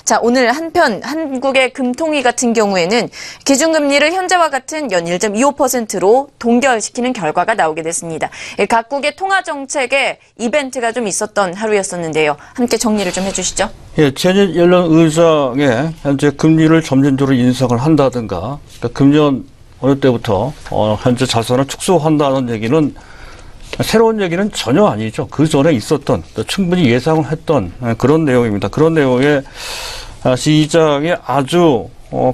자, 오늘 한편 한국의 금통위 같은 경우에는 기준금리를 현재와 같은 연 1.25%로 동결시키는 결과가 나오게 됐습니다. 각국의 통화정책에 이벤트가 좀 있었던 하루였었는데요. 함께 정리를 좀 해주시죠. 예, 제닛 옐런 의장의 현재 금리를 점진적으로 인상을 한다든가, 그러니까 금년 어느 때부터 현재 자산을 축소한다는 얘기는 새로운 얘기는 전혀 아니죠. 그 전에 있었던, 충분히 예상을 했던 그런 내용입니다. 그런 내용에 시장이 아주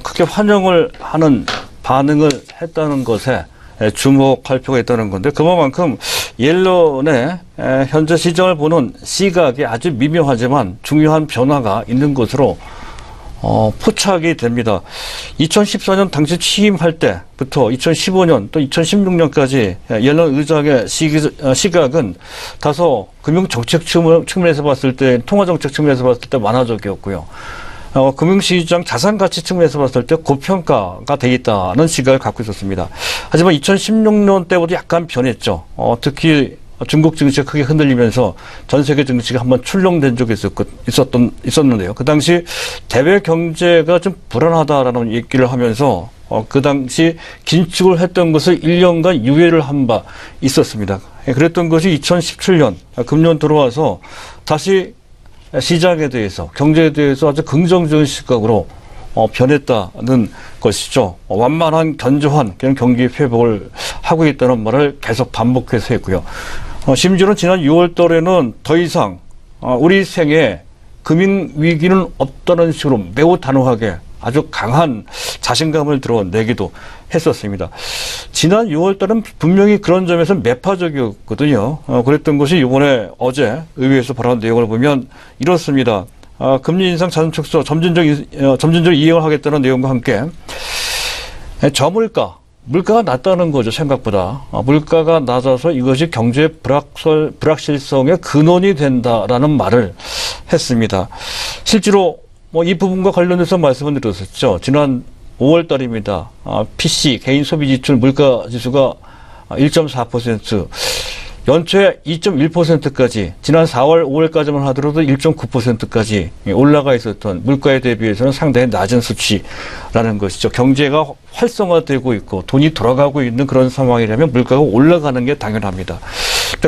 크게 환영을 하는 반응을 했다는 것에 주목할 필요가 있다는 건데, 그만큼 옐런의 현재 시장을 보는 시각이 아주 미묘하지만 중요한 변화가 있는 것으로 포착이 됩니다. 2014년 당시 취임할 때부터 2015년 또 2016년까지 옐런 의장의 시각은 다소 금융정책 측면에서 봤을 때, 통화정책 측면에서 봤을 때 완화적이었고요. 금융시장 자산가치 측면에서 봤을 때 고평가가 돼 있다는 시각을 갖고 있었습니다. 하지만 2016년 때보다 약간 변했죠. 특히 중국 증시가 크게 흔들리면서 전 세계 증시가 한번 출렁된 적이 있었는데요. 그 당시 대외 경제가 좀 불안하다라는 얘기를 하면서 그 당시 긴축을 했던 것을 1년간 유예를 한 바 있었습니다. 그랬던 것이 2017년 금년 들어와서 다시 시장에 대해서, 경제에 대해서 아주 긍정적인 시각으로 변했다는 것이죠. 완만한 견조한 그런 경기 회복을 하고 있다는 말을 계속 반복해서 했고요. 심지어는 지난 6월 달에는 더 이상 우리 생에 금융위기는 없다는 식으로 매우 단호하게 아주 강한 자신감을 드러내기도 했었습니다. 지난 6월 달은 분명히 그런 점에서 매파적이었거든요. 그랬던 것이 이번에 어제 의회에서 발언한 내용을 보면 이렇습니다. 금리 인상 자산 축소 점진적 이행을 하겠다는 내용과 함께 물가가 낮다는 거죠. 생각보다 물가가 낮아서 이것이 경제 불확실성의 근원이 된다라는 말을 했습니다. 실제로 이 부분과 관련해서 말씀을 드렸었죠. 지난 5월 달입니다. PC 개인 소비 지출 물가 지수가 1.4%, 연초에 2.1%까지, 지난 4월, 5월까지만 하더라도 1.9%까지 올라가 있었던, 물가에 대비해서는 상당히 낮은 수치라는 것이죠. 경제가 활성화되고 있고 돈이 돌아가고 있는 그런 상황이라면 물가가 올라가는 게 당연합니다.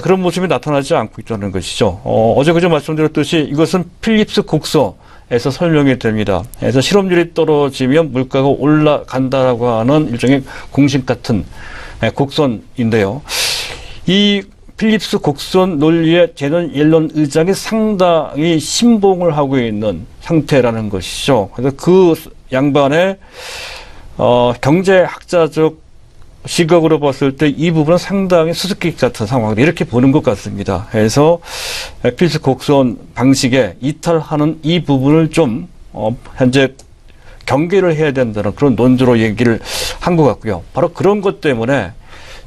그런 모습이 나타나지 않고 있다는 것이죠. 어제 그저 말씀드렸듯이 이것은 필립스 곡선에서 설명이 됩니다. 그래서 실업률이 떨어지면 물가가 올라간다라고 하는 일종의 공식 같은 곡선인데요. 이 필립스 곡선 논리에 제닛 옐런 의장이 상당히 신봉을 하고 있는 상태라는 것이죠. 그래서 그 양반의 경제학자적 시각으로 봤을 때 이 부분은 상당히 수수께끼 같은 상황, 이렇게 보는 것 같습니다. 그래서 필립스 곡선 방식에 이탈하는 이 부분을 좀 현재 경계를 해야 된다는 그런 논조로 얘기를 한 것 같고요. 바로 그런 것 때문에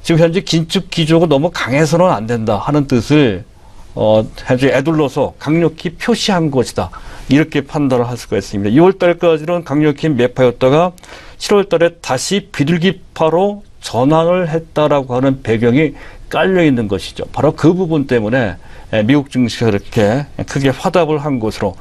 지금 현재 긴축 기조가 너무 강해서는 안 된다 하는 뜻을 현재 애둘러서 강력히 표시한 것이다, 이렇게 판단을 할 수가 있습니다. 2월 달까지는 강력히 매파였다가 7월 달에 다시 비둘기파로 전환을 했다라고 하는 배경이 깔려 있는 것이죠. 바로 그 부분 때문에 미국 증시가 그렇게 크게 화답을 한 것으로,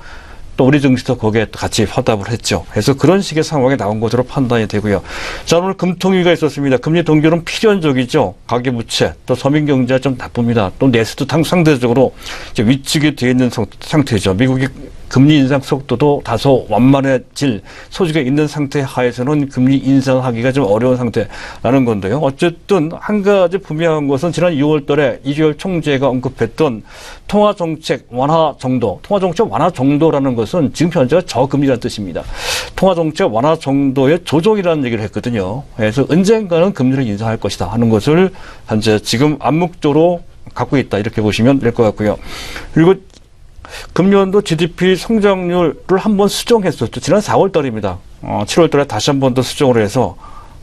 또 우리 증시도 거기에 같이 화답을 했죠. 그래서 그런 식의 상황이 나온 것으로 판단이 되고요. 자, 오늘 금통위가 있었습니다. 금리 동결은 필연적이죠. 가계부채, 또 서민경제가 좀 나쁩니다. 또 내수도 상대적으로 이제 위축이 되어 있는 상태죠. 미국이 금리 인상 속도도 다소 완만해질 소지가 있는 상태 하에서는 금리 인상하기가 좀 어려운 상태라는 건데요. 어쨌든 한 가지 분명한 것은 지난 6월 달에 이주열 총재가 언급했던 통화정책 완화 정도, 통화정책 완화 정도라는 것은 지금 현재가 저금리라는 뜻입니다. 통화정책 완화 정도의 조정이라는 얘기를 했거든요. 그래서 언젠가는 금리를 인상할 것이다 하는 것을 현재 지금 암묵적으로 갖고 있다, 이렇게 보시면 될 것 같고요. 그리고 금년도 GDP 성장률을 한번 수정했었죠. 지난 4월 달입니다. 7월 달에 다시 한 번 더 수정을 해서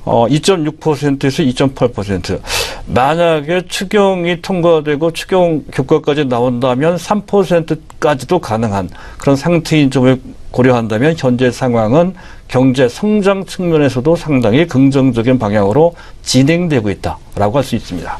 2.6%에서 2.8%. 만약에 추경이 통과되고 추경 효과까지 나온다면 3%까지도 가능한 그런 상태인 점을 고려한다면 현재 상황은 경제 성장 측면에서도 상당히 긍정적인 방향으로 진행되고 있다라고 할 수 있습니다.